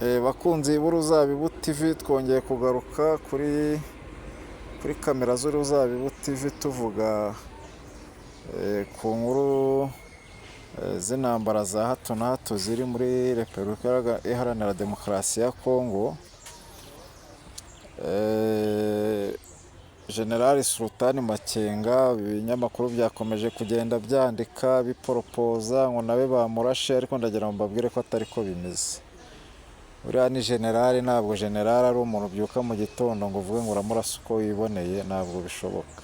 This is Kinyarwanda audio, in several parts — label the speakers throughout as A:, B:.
A: Bakunzi b'Uruzabibu TV, twongeye kugaruka kuri kamera z'Uruzabibu TV tuvuga ku nkuru z'intambara za hato na hato ziri muri Repubulika Iharanira Demokarasi ya Kongo. General Sultan Makenga, ibinyamakuru byakomeje kugenda byandika biporopoza ngo nawe bamurashe, ariko ndagira ngo mbabwire ko atari ko bimeze. Uriya ni generale, ntabwo generale ari umuntu ubyuka mu gitondo ngo uvuge ngo uramurasa uko wiboneye, ntabwo bishoboka.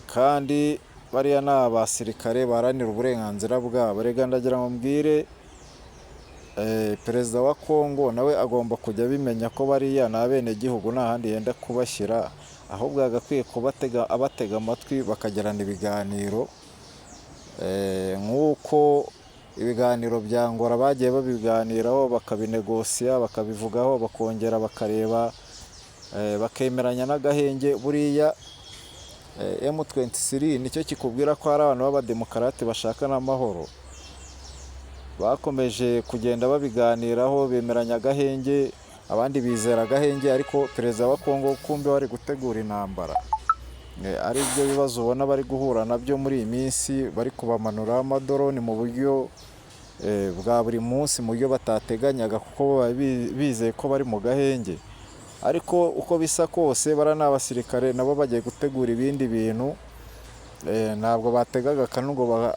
A: Kandi bariya ni abasirikare baharanira uburenganzira bwabo. Rega ndagira ngo mbwire perezida wa Kongo nawe agomba kujya abimenya ko bariya ni abenegihugu, nta handi yenda kubashyira, ahubwo agakwiye abatega amatwi bakagirana ibiganiro nk'uko ibiganiro bya Angola bagiye babiganiraho, bakabinegosiya, bakabivugaho, bakongera bakareba, bakemeranya n'agahenge. Buriya M23 nicyo kikubwira ko hari abantu b'abademokarate bashaka n'amahoro. Bakomeje kugenda babiganiraho, bemeranya agahenge, abandi bizera agahenge, ariko perezida wa Kongo kumbe bari gutegura intambara. Ari byo bibazo ubona bari guhura nabyo muri iyi minsi, bari kubamanuraho amadoroni mu buryo bwa buri munsi, mu buryo batateganyaga, kuko bizeye ko bari mu gahenge. Ariko uko bisa kose bariya ni abasirikare, nabo bagiye gutegura ibindi bintu. Ntabwo bategaga akanu ngo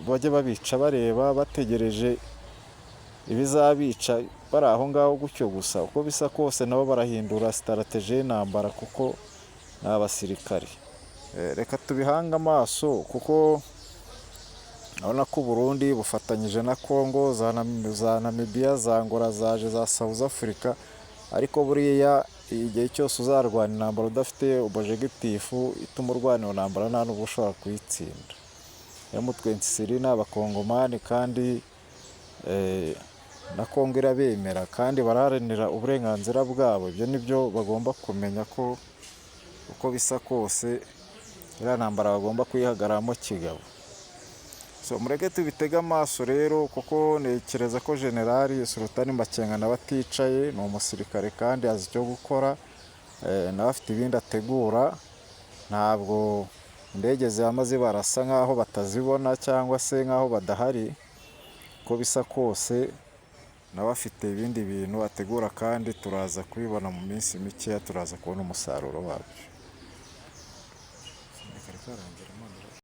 A: bajye babica bareba bategereje ibizabica bari aho ngaho gutyo gusa. Uko bisa kose nabo barahindura sitarateji y'intambara, kuko ni abasirikare. Reka tubihange amaso, kuko urabona ko Burundi bufatanyije na Kongo, za Namibia, za Angola zaje, za South Africa. Ariko buriya igihe cyose uzarwana intambara udafite objectif ituma urwana iyo ntambara, nta n'ubwo ushobora kuyitsinda. M23 ni abakongomani, kandi na Kongo irabemera, kandi baraharanira uburenganzira bwabo. Ibyo nibyo bagomba kumenya, ko uko bisa kose iriya ntambara bagomba kuyihagararamo kigabo. Mureke tubitege amaso rero, kuko ntekereza ko General Sultan Makenga nawe aticaye, ni umusirikare kandi azi icyo gukora, nawe afite ibindi ategura. Ntabwo indege zihama zibarasa nk'aho batazibona, cyangwa se nk'aho badahari. Uko bisa kose nawe afite ibindi bintu ategura, kandi turaza kubibona mu minsi mikeya, turaza kubona umusaruro wabyo.